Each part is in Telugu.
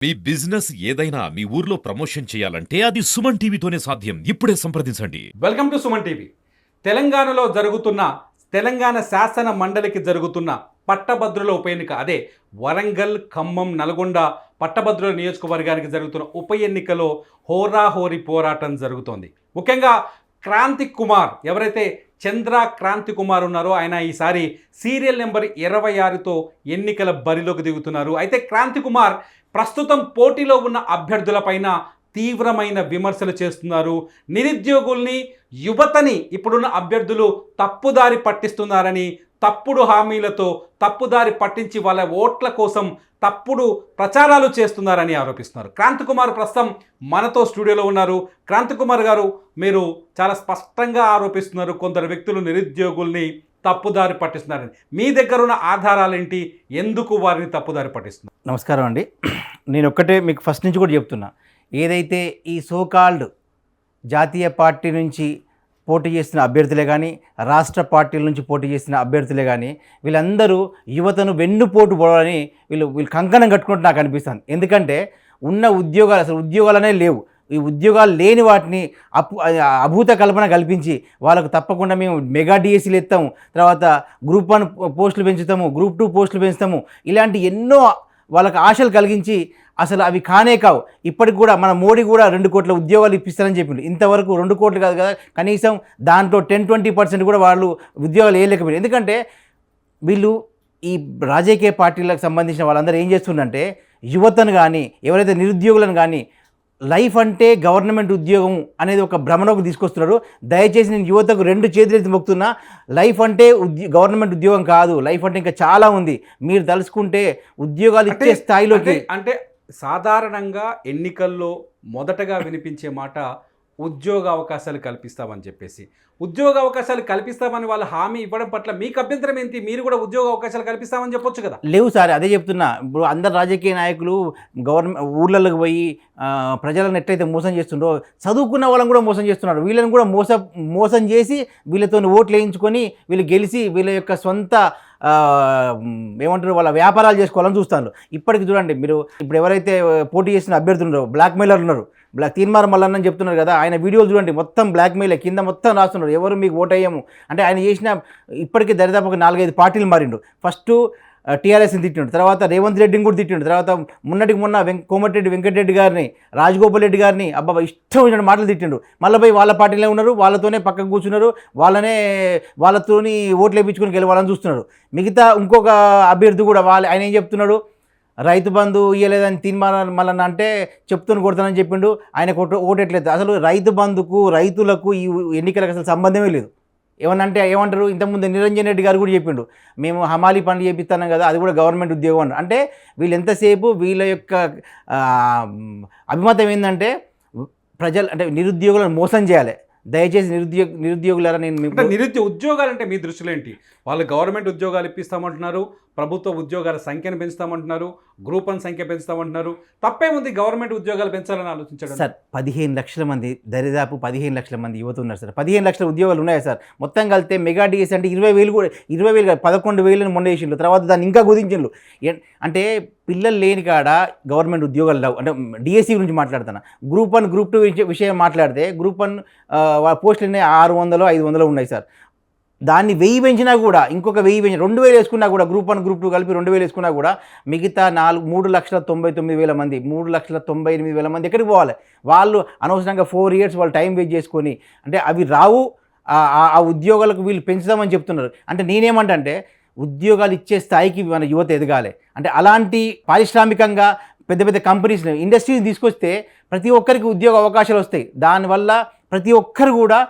మీ బిజినెస్ ఏదైనా మీ ఊర్లో ప్రమోషన్ చేయాలంటే అది సుమన్ టీవీతోనే సాధ్యం. ఇప్పుడే సంప్రదించండి. Welcome to Suman TV. తెలంగాణలో జరుగుతున్న తెలంగాణ శాసన మండలికి జరుగుతున్న పట్టభద్రుల ఉప ఎన్నిక, అదే వరంగల్, ఖమ్మం, నల్గొండ పట్టభద్రుల నియోజకవర్గానికి జరుగుతున్న ఉప ఎన్నికలో హోరాహోరీ పోరాటం జరుగుతోంది. ముఖ్యంగా క్రాంతి కుమార్, ఎవరైతే చంద్ర క్రాంతి కుమార్ ఉన్నారో ఆయన ఈసారి సీరియల్ నెంబర్ 26తో ఎన్నికల బరిలోకి దిగుతున్నారు. అయితే క్రాంతి కుమార్ ప్రస్తుతం పోటీలో ఉన్న అభ్యర్థులపైన తీవ్రమైన విమర్శలు చేస్తున్నారు. నిరుద్యోగుల్ని, యువతని ఇప్పుడున్న అభ్యర్థులు తప్పుదారి పట్టిస్తున్నారని, తప్పుడు హామీలతో తప్పుదారి పట్టించి వాళ్ళ ఓట్ల కోసం తప్పుడు ప్రచారాలు చేస్తున్నారని ఆరోపిస్తున్నారు. క్రాంతి కుమార్ ప్రస్తుతం మనతో స్టూడియోలో ఉన్నారు. క్రాంతి కుమార్ గారు, మీరు చాలా స్పష్టంగా ఆరోపిస్తున్నారు కొందరు వ్యక్తులు నిరుద్యోగుల్ని తప్పుదారి పట్టిస్తున్నారని. మీ దగ్గర ఉన్న ఆధారాలేంటి? ఎందుకు వారిని తప్పుదారి పట్టిస్తున్నారు? నమస్కారం అండి. నేను ఒక్కటే మీకు ఫస్ట్ నుంచి కూడా చెప్తున్నా, ఏదైతే ఈ సోకాల్డ్ జాతీయ పార్టీ నుంచి పోటీ చేస్తున్న అభ్యర్థులే కానీ, రాష్ట్ర పార్టీల నుంచి పోటీ చేస్తున్న అభ్యర్థులే కానీ, వీళ్ళందరూ యువతను వెన్నుపోటు పోవాలని వీళ్ళు కంకణం కట్టుకుంటూ నాకు అనిపిస్తుంది. ఎందుకంటే ఉన్న ఉద్యోగాలు, అసలు ఉద్యోగాలనే లేవు. ఈ ఉద్యోగాలు లేని వాటిని అభూత కల్పన కల్పించి వాళ్ళకు తప్పకుండా మేము మెగా డిఎస్సీలు ఎత్తాము, తర్వాత గ్రూప్ 1 పోస్టులు పెంచుతాము, గ్రూప్ 2 పోస్టులు పెంచుతాము, ఇలాంటి ఎన్నో వాళ్ళకి ఆశలు కలిగించి అసలు అవి కానే కావు. ఇప్పటికి కూడా మన మోడీ కూడా 2 కోట్ల ఉద్యోగాలు ఇప్పిస్తారని చెప్పిండు. ఇంతవరకు 2 కోట్లు కాదు కదా, కనీసం దాంట్లో 10-20% కూడా వాళ్ళు ఉద్యోగాలు వేయలేకపోయారు. ఎందుకంటే వీళ్ళు ఈ రాజకీయ పార్టీలకు సంబంధించిన వాళ్ళందరూ ఏం చేస్తుందంటే, యువతను కానీ, ఎవరైతే నిరుద్యోగులను కానీ, లైఫ్ అంటే గవర్నమెంట్ ఉద్యోగం అనేది ఒక భ్రమణకు తీసుకొస్తున్నారు. దయచేసి నేను యువతకు 2 చేతులెత్తి మొక్కుతున్నా. లైఫ్ అంటే గవర్నమెంట్ ఉద్యోగం కాదు, లైఫ్ అంటే ఇంకా చాలా ఉంది. మీరు తలుచుకుంటే ఉద్యోగాలు ఇచ్చే స్థాయిలోకి. అంటే సాధారణంగా ఎన్నికల్లో మొదటగా వినిపించే మాట ఉద్యోగ అవకాశాలు కల్పిస్తామని చెప్పేసి. ఉద్యోగ అవకాశాలు కల్పిస్తామని వాళ్ళు హామీ ఇవ్వడం పట్ల మీకు అభ్యంతరం ఏంటి? మీరు కూడా ఉద్యోగ అవకాశాలు కల్పిస్తామని చెప్పొచ్చు కదా. లేవు సార్, అదే చెప్తున్నా. ఇప్పుడు అందరు రాజకీయ నాయకులు గవర్నమెంట్ ఊళ్ళలోకి పోయి ప్రజలను ఎట్లయితే మోసం చేస్తుండో, చదువుకున్న వాళ్ళని కూడా మోసం చేస్తున్నారు. వీళ్ళని కూడా మోసం చేసి వీళ్ళతో ఓట్లు వేయించుకొని వీళ్ళు గెలిచి వీళ్ళ యొక్క సొంత ఏమంటారు వాళ్ళ వ్యాపారాలు చేసుకోవాలని చూస్తాను. ఇప్పటికి చూడండి, మీరు ఇప్పుడు ఎవరైతే పోటీ చేసిన అభ్యర్థులు ఉన్నారో, బ్లాక్ మెయిలర్లు ఉన్నారు. తీన్మార్ మల్లన్న చెప్తున్నారు కదా, ఆయన వీడియోలు చూడండి, మొత్తం బ్లాక్ మెయిల్ కింద మొత్తం రాస్తున్నారు, ఎవరు మీకు ఓట్ అయ్యాము అంటే. ఆయన చేసిన ఇప్పటికీ దరిదాపు 4-5 పార్టీలు మారిండు. ఫస్ట్ టీఆర్ఎస్ని తిట్టిండు, తర్వాత రేవంత్ రెడ్డిని కూడా తిట్టిండు, తర్వాత మొన్న కోమటిరెడ్డి వెంకటరెడ్డి గారిని, రాజగోపాల్ రెడ్డి గారిని అబ్బాబా ఇష్టం వచ్చిన మాటలు తిట్టిండు. మళ్ళీ పోయి వాళ్ళ పార్టీలో ఉన్నారు, వాళ్ళతోనే పక్కకు కూర్చున్నారు, వాళ్ళతోని ఓట్లు వేయించుకొని గెలవాలని చూస్తున్నారు. మిగతా ఇంకొక అభ్యర్థి కూడా ఆయన ఏం చెప్తున్నాడు, రైతు బంధు ఇవ్వలేదని తీర్మానం మళ్ళీ అంటే చెప్తూనే కొడతానని చెప్పిండు. ఆయన ఓటెట్లేదు. అసలు రైతు బంధుకు రైతులకు ఈ ఎన్నికలకు అసలు సంబంధమే లేదు. ఏమంటారు, ఇంతకుముందు నిరంజన్ రెడ్డి గారు కూడా చెప్పిండు, మేము హమాలీ పనులు చేపిస్తున్నాం కదా, అది కూడా గవర్నమెంట్ ఉద్యోగం అన్నారు. అంటే వీళ్ళు ఎంతసేపు వీళ్ళ యొక్క అభిమతం ఏంటంటే అంటే నిరుద్యోగులను మోసం చేయాలి. దయచేసి నిరుద్యోగులారా, నేను ఉద్యోగాలు అంటే మీ దృష్టిలో ఏంటి? వాళ్ళు గవర్నమెంట్ ఉద్యోగాలు ఇప్పిస్తామంటున్నారు, ప్రభుత్వ ఉద్యోగాల సంఖ్యను పెంచుతామంటున్నారు, గ్రూప్ 1 సంఖ్య పెంచుతామంటున్నారు. తప్పేముంది గవర్నమెంట్ ఉద్యోగాలు పెంచాలని ఆలోచించడం? సార్ 15 లక్షల మంది, దరిదాపు 15 లక్షల మంది యువత ఉన్నారు సార్. 15 లక్షల ఉద్యోగాలు ఉన్నాయి సార్. మొత్తం కలిస్తే మెగా డిఎస్ అంటే 20,000 కూడా 20,000 11,000 మొన్న వేసిండ్రు. తర్వాత దాన్ని ఇంకా కుదించిండ్రు. అంటే పిల్లలు లేని కాడ గవర్నమెంట్ ఉద్యోగాలు లేవు. అంటే డిఎస్సి గురించి మాట్లాడుతున్నా. గ్రూప్ 1 గ్రూప్ 2 విషయం మాట్లాడితే గ్రూప్ 1 పోస్టులు 600-500 ఉన్నాయి సార్. దాన్ని 1000 పెంచినా కూడా, ఇంకొక 1000 పెంచి 2000 వేసుకున్నా కూడా, గ్రూప్ 1 గ్రూప్ 2 కలిపి 2000 వేసుకున్నా కూడా మిగతా 3,99,000 మంది, 3,98,000 మంది ఎక్కడికి పోవాలి? వాళ్ళు అనవసరంగా 4 years వాళ్ళు టైం వేస్ట్ చేసుకొని, అంటే అవి రావు. ఆ ఉద్యోగాలకు వీళ్ళు పెంచుదామని చెప్తున్నారు. అంటే నేనేమంటే, ఉద్యోగాలు ఇచ్చే స్థాయికి మన యువత ఎదగాలి. అంటే అలాంటి పారిశ్రామికంగా పెద్ద పెద్ద కంపెనీస్ని, ఇండస్ట్రీని తీసుకొస్తే ప్రతి ఒక్కరికి ఉద్యోగ అవకాశాలు వస్తాయి. దానివల్ల ప్రతి ఒక్కరు కూడా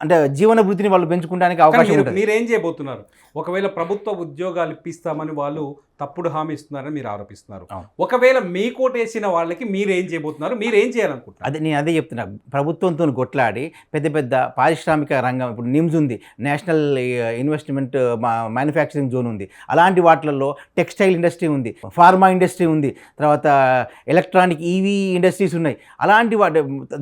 అంటే జీవన వృత్తిని వాళ్ళు పెంచుకోవడానికి అవకాశం ఉంటుంది. మీరేం చేయబోతున్నారు? ఒకవేళ ప్రభుత్వ ఉద్యోగాలు ఇప్పిస్తామని వాళ్ళు తప్పుడు హామీ ఇస్తున్నారని మీరు ఆరోపిస్తున్నారు. ఒకవేళ మీ కోటేసిన వాళ్ళకి మీరేం చేయబోతున్నారు? మీరేం చేయాలనుకుంటున్నారు? నేను అదే చెప్తున్నా. ప్రభుత్వంతో కొట్లాడి పెద్ద పెద్ద పారిశ్రామిక రంగం, ఇప్పుడు నిమ్స్ ఉంది, నేషనల్ ఇన్వెస్ట్మెంట్ మ్యానుఫ్యాక్చరింగ్ జోన్ ఉంది, అలాంటి వాటిల్లో టెక్స్టైల్ ఇండస్ట్రీ ఉంది, ఫార్మా ఇండస్ట్రీ ఉంది, తర్వాత ఎలక్ట్రానిక్ ఈవీ ఇండస్ట్రీస్ ఉన్నాయి. అలాంటి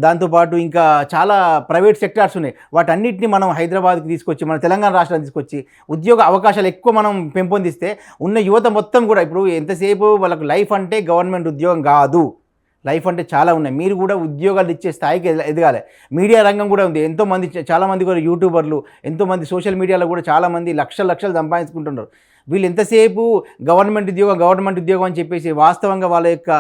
దాంతోపాటు ఇంకా చాలా ప్రైవేట్ సెక్టార్స్ ఉన్నాయి. వాటన్నిటిని మనం హైదరాబాద్కి తీసుకొచ్చి, మన తెలంగాణ రాష్ట్రానికి తీసుకొచ్చి ఉద్యోగ అవకాశాలు ఎక్కువ మనం పెంపొందిస్తే ఉన్న యువత మొత్తం మొత్తం కూడా ఇప్పుడు ఎంతసేపు వాళ్ళకు లైఫ్ అంటే గవర్నమెంట్ ఉద్యోగం కాదు, లైఫ్ అంటే చాలా ఉన్నాయి. మీరు కూడా ఉద్యోగాలు ఇచ్చే స్థాయికి ఎదగాలి. మీడియా రంగం కూడా ఉంది. ఎంతోమంది చాలామంది కూడా యూట్యూబర్లు, ఎంతోమంది సోషల్ మీడియాలో కూడా చాలామంది లక్షలు సంపాదించుకుంటున్నారు. వీళ్ళు ఎంతసేపు గవర్నమెంట్ ఉద్యోగం అని చెప్పేసి వాస్తవంగా వాళ్ళ యొక్క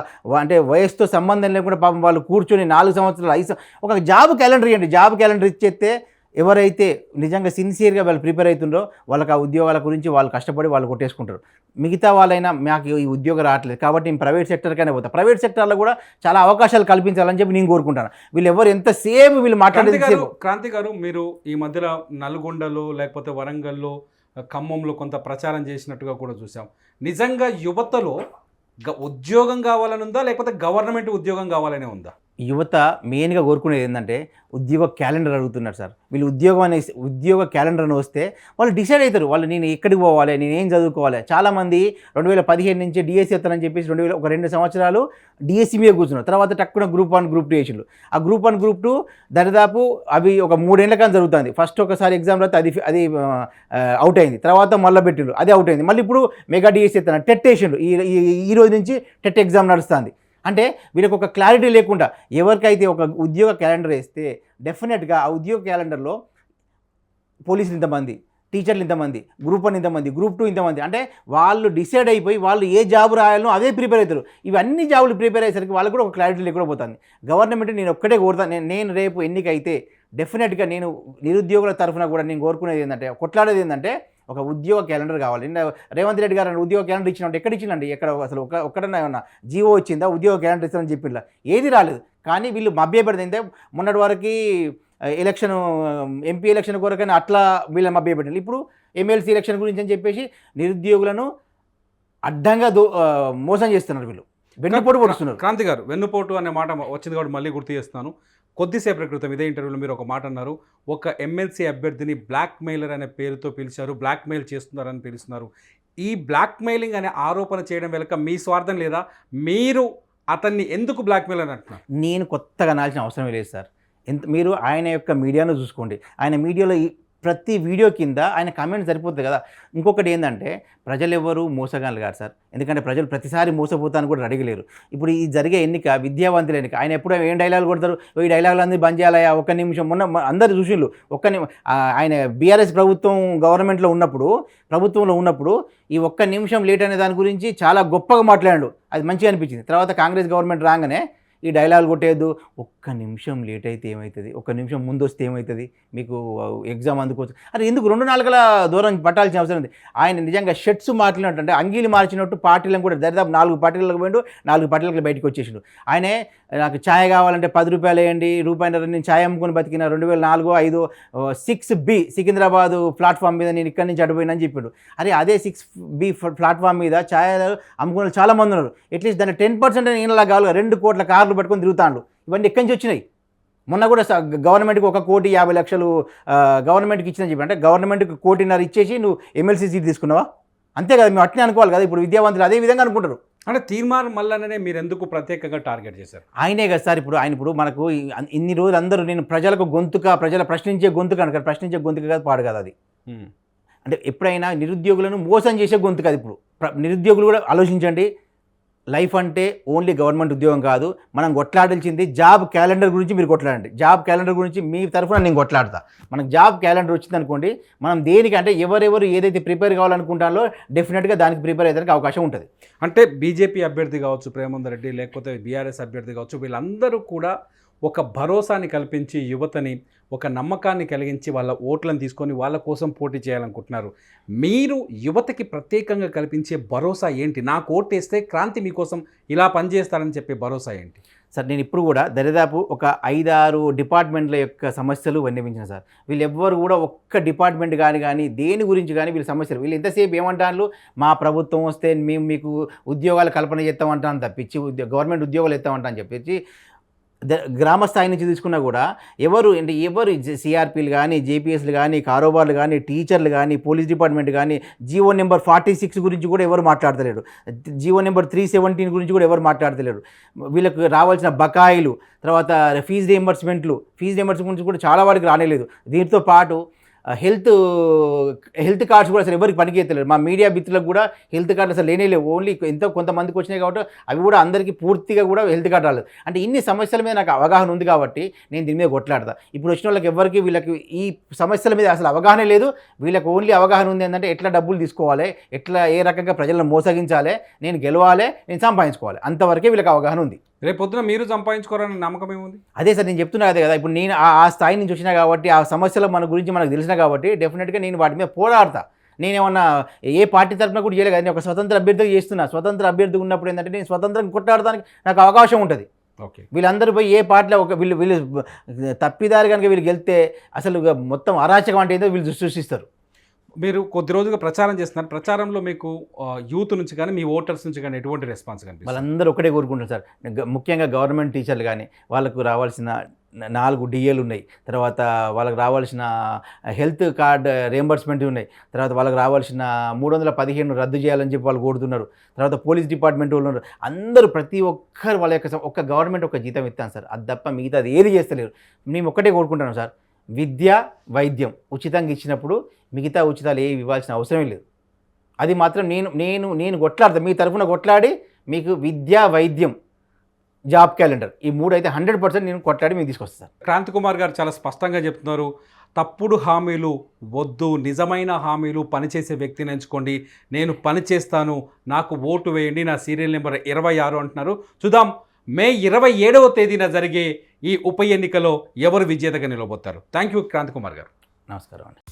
అంటే వయసుతో సంబంధం లేకుండా పాపం వాళ్ళు కూర్చొని 4 సంవత్సరాలు 5 ఒక జాబ్ క్యాలెండర్ ఇవ్వండి. జాబ్ క్యాలెండర్ ఇచ్చేస్తే ఎవరైతే నిజంగా సిన్సియర్గా వాళ్ళు ప్రిపేర్ అవుతుండ్రో వాళ్ళకి ఆ ఉద్యోగాల గురించి వాళ్ళు కష్టపడి వాళ్ళు కొట్టేసుకుంటారు. మిగతా వాళ్ళైనా మాకు ఈ ఉద్యోగం రావట్లేదు కాబట్టి నేను ప్రైవేట్ సెక్టర్కైనా పోతా, ప్రైవేట్ సెక్టర్లో కూడా చాలా అవకాశాలు కల్పించాలని చెప్పి నేను కోరుకుంటాను. వీళ్ళు ఎవరు ఎంతసేపు వీళ్ళు మాట్లాడేది. క్రాంతి గారు, మీరు ఈ మధ్యలో నల్గొండలో లేకపోతే వరంగల్లో ఖమ్మంలో కొంత ప్రచారం చేసినట్టుగా కూడా చూసాం. నిజంగా యువతలో ఉద్యోగం కావాలని ఉందా లేకపోతే గవర్నమెంట్ ఉద్యోగం కావాలనే ఉందా? యువత మెయిన్గా కోరుకునేది ఏంటంటే ఉద్యోగ క్యాలెండర్ అడుగుతున్నారు సార్. వీళ్ళు ఉద్యోగ క్యాలెండర్ అని వస్తే వాళ్ళు డిసైడ్ అవుతారు, వాళ్ళు నేను ఎక్కడికి పోవాలి, నేను ఏం చదువుకోవాలి. చాలామంది 2015 నుంచి డిఎస్సి వస్తానని చెప్పేసి 2 సంవత్సరాలు డిఎస్సి మీద కూర్చున్నారు. తర్వాత టక్కున గ్రూప్ 1 గ్రూప్ 2 వేసిండ్రు. ఆ గ్రూప్ 1 గ్రూప్ 2 దరిదాపు అవి ఒక 3 ఏళ్ళ కానీ జరుగుతుంది. ఫస్ట్ ఒకసారి ఎగ్జామ్ రాస్తే అది అవుట్ అయింది, తర్వాత మళ్ళీ పెట్టిండ్రు, అది అవుట్ అయింది. మళ్ళీ ఇప్పుడు మెగా డిఎస్సి ఎత్తాను టెట్ వేసిండ్రు. ఈ రోజు నుంచి టెట్ ఎగ్జామ్ నడుస్తుంది. అంటే వీళ్ళకి ఒక క్లారిటీ లేకుండా ఎవరికైతే ఒక ఉద్యోగ క్యాలెండర్ వేస్తే డెఫినెట్గా ఆ ఉద్యోగ క్యాలెండర్లో పోలీసులు ఇంతమంది, టీచర్లు ఇంతమంది, గ్రూప్ 1 ఇంతమంది, గ్రూప్ 2 ఇంతమంది, అంటే వాళ్ళు డిసైడ్ అయిపోయి వాళ్ళు ఏ జాబ్ రాయాలో అదే ప్రిపేర్ అవుతారు. ఇవన్నీ జాబులు ప్రిపేర్ అయ్యేసరికి వాళ్ళకు కూడా ఒక క్లారిటీ లేకుండా పోతుంది. గవర్నమెంట్ నేను ఒక్కటే కోరుతాను, నేను రేపు ఎన్నికైతే డెఫినెట్గా నేను నిరుద్యోగుల తరఫున కూడా నేను కోరుకునేది ఏంటంటే, కొట్లాడేది ఏంటంటే ఒక ఉద్యోగ క్యాలెండర్ కావాలి. రేవంత్ రెడ్డి గారు ఉద్యోగ క్యాలెండర్ ఇచ్చినట్టు ఎక్కడ ఇచ్చిందండి? ఎక్కడ అసలు ఒక్కడన్నా ఏమన్నా జీవో వచ్చిందా ఉద్యోగ క్యాలెండర్ ఇస్తానని చెప్పిందా? ఏది రాలేదు. కానీ వీళ్ళు మభ్యపెడితే మొన్నటి వరకు ఎలక్షన్ ఎంపీ ఎలక్షన్ కొరకైనా అట్లా వీళ్ళని మభ్యపెట్టారు. ఇప్పుడు ఎమ్మెల్సీ ఎలక్షన్ గురించి అని చెప్పేసి నిరుద్యోగులను అడ్డంగా మోసం చేస్తున్నారు. వీళ్ళు వెన్నుపోటు పొడుస్తున్నారు. క్రాంతి గారు, వెన్నుపోటు అనే మాట వచ్చింది కాబట్టి మళ్ళీ గుర్తు చేస్తాను. కొద్దిసేపటి క్రితం ఇదే ఇంటర్వ్యూలో మీరు ఒక మాట అన్నారు, ఒక ఎమ్మెల్సీ అభ్యర్థిని బ్లాక్ మెయిలర్ అనే పేరుతో పిలిచారు, బ్లాక్ మెయిల్ చేస్తున్నారని పిలుస్తున్నారు. ఈ బ్లాక్ మెయిలింగ్ అనే ఆరోపణ చేయడం వెనుక మీ స్వార్థం లేదా? మీరు అతన్ని ఎందుకు బ్లాక్ మెయిల్ అని అంటున్నారు? నేను కొత్తగా అనాల్సిన అవసరం లేదు సార్. మీరు ఆయన యొక్క మీడియాను చూసుకోండి. ఆయన మీడియాలో ప్రతి వీడియో కింద ఆయన కామెంట్ సరిపోతుంది కదా. ఇంకొకటి ఏంటంటే ప్రజలు ఎవరు మోసగాళ్ళు కాదు సార్. ఎందుకంటే ప్రజలు ప్రతిసారి మోసపోతాను కూడా అడగలేరు. ఇప్పుడు ఈ జరిగే ఎన్నిక విద్యావంతుల ఎన్నిక. ఆయన ఎప్పుడూ ఏం డైలాగులు కొడతారు, ఈ డైలాగులు అందరూ బంద్ చేయాలయా ఒక్క నిమిషం. మొన్న అందరు చూసిండ్రు ఆయన బీఆర్ఎస్ గవర్నమెంట్లో ఉన్నప్పుడు ఈ ఒక్క నిమిషం లేట్ అనే దాని గురించి చాలా గొప్పగా మాట్లాడాడు. అది మంచిగా అనిపించింది. తర్వాత కాంగ్రెస్ గవర్నమెంట్ రాగానే ఈ డైలాగులు కొట్టేయద్దు, ఒక్క నిమిషం లేట్ అయితే ఏమవుతుంది, ఒక్క నిమిషం ముందు వస్తే ఏమవుతుంది, మీకు ఎగ్జామ్ అందుకోవచ్చు. అరే ఎందుకు 2 నాలుగుల దూరం పట్టాల్సిన అవసరం ఉంది. ఆయన నిజంగా షర్ట్స్ మాట్లాడినట్టు అంటే అంగీలు మార్చినట్టు పార్టీలను కూడా దాదాపు 4 పార్టీలకు పోయిండు, 4 పార్టీలకు బయటకు వచ్చేసిండు. ఆయనే నాకు ఛాయ్ కావాలంటే 10 రూపాయలు వేయండి, రూపాయలు నేను ఛాయ్ అమ్ముకొని బతికిన 2004-05 6B సికింద్రాబాద్ ప్లాట్ఫామ్ మీద నేను ఇక్కడి నుంచి అడిపోయినని చెప్పాడు. అరే అదే 6B ప్లాట్ఫామ్ మీద ఛాయ్ అమ్ముకునే చాలా మంది ఉన్నారు. అట్లీస్ట్ దాన్ని 10% నేనలా కావాలి, 2 కోట్ల కార్లు పట్టుకొని తిరుగుతాడు. ఇవన్నీ ఎక్కడి నుంచి వచ్చినాయి? మొన్న కూడా గవర్నమెంట్కి 1,50,00,000 గవర్నమెంట్కి ఇచ్చిందని చెప్పి, అంటే గవర్నమెంట్కి 1,50,00,000 ఇచ్చేసి నువ్వు ఎమ్మెల్సీ సీట్ తీసుకున్నావా? అంతే కదా, మేము అట్నే అనుకోవాలి కదా. ఇప్పుడు విద్యావంతులు అదే విధంగా అనుకుంటారు. అంటే తీర్మానం మల్లనే మీరు ఎందుకు ప్రత్యేకంగా టార్గెట్ చేశారు? ఆయనే కదా సార్. ఇప్పుడు మనకు ఇన్ని రోజులు అందరూ నేను ప్రజలకు ప్రజల ప్రశ్నించే గొంతుక అనుక, ప్రశ్నించే గొంతుక కాదు, పాడు కదా అది. అంటే ఎప్పుడైనా నిరుద్యోగులను మోసం చేసే గొంతు కాదు. ఇప్పుడు నిరుద్యోగులు కూడా ఆలోచించండి. లైఫ్ అంటే ఓన్లీ గవర్నమెంట్ ఉద్యోగం కాదు. మనం కొట్లాడాల్సింది జాబ్ క్యాలెండర్ గురించి. మీరు కొట్లాడండి. జాబ్ క్యాలెండర్ గురించి మీ తరఫున నేను కొట్లాడతా. మనకు జాబ్ క్యాలెండర్ వచ్చింది అనుకోండి, మనం దేనికంటే ఎవరెవరు ఏదైతే ప్రిపేర్ కావాలనుకుంటారో డెఫినెట్గా దానికి ప్రిపేర్ అయ్యేదానికి అవకాశం ఉంటుంది. అంటే బీజేపీ అభ్యర్థి కావచ్చు, ప్రేమందర్ రెడ్డి, లేకపోతే బీఆర్ఎస్ అభ్యర్థి కావచ్చు, వీళ్ళందరూ కూడా ఒక భరోసాని కల్పించి యువతని ఒక నమ్మకాన్ని కలిగించి వాళ్ళ ఓట్లను తీసుకొని వాళ్ళ కోసం పోటీ చేయాలనుకుంటున్నారు. మీరు యువతకి ప్రత్యేకంగా కల్పించే భరోసా ఏంటి? నాకు ఓటేస్తే క్రాంతి మీకోసం ఇలా పనిచేస్తారని చెప్పే భరోసా ఏంటి? సార్ నేను ఇప్పుడు కూడా దరిదాపు ఒక 5-6 డిపార్ట్మెంట్ల యొక్క సమస్యలు విన్నవించిన సార్. వీళ్ళు ఎవ్వరు కూడా ఒక్క డిపార్ట్మెంట్ కానీ దేని గురించి కానీ వీళ్ళ సమస్యలు, వీళ్ళు ఎంతసేపు ఏమంటారు, మా ప్రభుత్వం వస్తే మేము మీకు ఉద్యోగాలు కల్పన చేస్తామంటాను తప్పించి గవర్నమెంట్ ఉద్యోగాలు ఇస్తామంటా అని చెప్పేసి గ్రామ స్థాయి నుంచి తీసుకున్నా కూడా ఎవరు సిఆర్పీలు కానీ, జేపీఎస్లు కానీ, కారోబార్లు కానీ, టీచర్లు కానీ, పోలీస్ డిపార్ట్మెంట్ కానీ, జీవో నెంబర్ 46 గురించి కూడా ఎవరు మాట్లాడతలేరు. జీవో నెంబర్ 317 గురించి కూడా ఎవరు మాట్లాడతలేరు. వీళ్ళకు రావాల్సిన బకాయిలు, తర్వాత ఫీజు రియంబర్స్మెంట్ గురించి కూడా చాలా వాడికి రానేలేదు. దీంతో పాటు హెల్త్ కార్డ్స్ కూడా అసలు ఎవరికి పనిచేయలేదు. మా మీడియా మిత్రులకు కూడా హెల్త్ కార్డు అసలు లేనే లేవు. ఓన్లీ ఎంతో కొంతమందికి వచ్చినాయి కాబట్టి అవి కూడా అందరికీ పూర్తిగా కూడా హెల్త్ కార్డు రాలేదు. అంటే ఇన్ని సమస్యల మీద నాకు అవగాహన ఉంది కాబట్టి నేను దీని మీద కొట్లాడతా. ఇప్పుడు వచ్చిన వాళ్ళకి ఎవరికి వీళ్ళకి ఈ సమస్యల మీద అసలు అవగాహన లేదు. వీళ్ళకి ఓన్లీ అవగాహన ఉంది ఏంటంటే ఎట్లా డబ్బులు తీసుకోవాలి, ఎట్లా ఏ రకంగా ప్రజలను మోసగించాలి, నేను గెలవాలి, నేను సంపాదించుకోవాలి, అంతవరకే వీళ్ళకి అవగాహన ఉంది. రేపు పొద్దున మీరు సంపాదించుకోవాలనే నమ్మకం ఏముంది? అదే సార్ నేను చెప్తున్నా అదే కదా. ఇప్పుడు నేను ఆ స్థాయి నుంచి వచ్చినా కాబట్టి ఆ సమస్యల మన గురించి మనకు తెలిసినా కాబట్టి డెఫినెట్గా నేను వాటి మీద పోరాడతా. నేనేమన్నా ఏ పార్టీ తరఫున కూడా చేయలేదు కదా, నేను ఒక స్వతంత్ర అభ్యర్థిగా చేస్తున్నా. స్వతంత్ర అభ్యర్థి ఉన్నప్పుడు ఏంటంటే నేను స్వతంత్రంగా కొట్లాడడానికి నాకు అవకాశం ఉంటుంది. ఓకే, వీళ్ళందరూ పోయి ఏ పార్టీలో వీళ్ళు తప్పిదారి కనుక వీళ్ళు గెలిస్తే అసలు మొత్తం అరాచకం అంటే ఏదో వీళ్ళు సృష్టిస్తారు. మీరు కొద్ది రోజులుగా ప్రచారం చేస్తున్నారు. ప్రచారంలో మీకు యూత్ నుంచి కానీ మీ ఓటర్స్ నుంచి కానీ ఎటువంటి రెస్పాన్స్ కనిపిస్తుంది? వాళ్ళందరూ ఒకటే కోరుకుంటారు సార్. ముఖ్యంగా గవర్నమెంట్ టీచర్లు కానీ వాళ్ళకు రావాల్సిన 4 డిఏలు ఉన్నాయి, తర్వాత వాళ్ళకి రావాల్సిన హెల్త్ కార్డ్ రియంబర్స్మెంట్ ఉన్నాయి, తర్వాత వాళ్ళకి రావాల్సిన 315 రద్దు చేయాలని చెప్పి వాళ్ళు కోరుతున్నారు. తర్వాత పోలీస్ డిపార్ట్మెంట్ వాళ్ళు ఉన్నారు. అందరూ ప్రతి ఒక్కరు వాళ్ళ యొక్క ఒక్క గవర్నమెంట్ ఒక జీతం ఇస్తాను సార్, అది తప్ప మిగతా అది ఏది చేస్తలేరు. మేము ఒక్కటే కోరుకుంటున్నాం సార్, విద్య వైద్యం ఉచితంగా ఇచ్చినప్పుడు మిగతా ఉచితాలు ఏవి ఇవ్వాల్సిన అవసరమే లేదు. అది మాత్రం నేను కొట్లాడతాను, మీ తరఫున కొట్లాడి మీకు విద్య వైద్యం జాబ్ క్యాలెండర్ ఈ 3 అయితే 100% నేను కొట్లాడి మీకు తీసుకొస్తాను. క్రాంతి కుమార్ గారు చాలా స్పష్టంగా చెప్తున్నారు, తప్పుడు హామీలు వద్దు, నిజమైన హామీలు, పనిచేసే వ్యక్తిని ఎంచుకోండి, నేను పని చేస్తాను, నాకు ఓటు వేయండి, నా సీరియల్ నెంబర్ 26 అంటున్నారు. చూద్దాం మే 27వ తేదీన జరిగే ఈ ఉప ఎన్నికలో ఎవరు విజేతగా నిలబోతారు. థ్యాంక్ యూ క్రాంతి కుమార్ గారు. నమస్కారం అండి.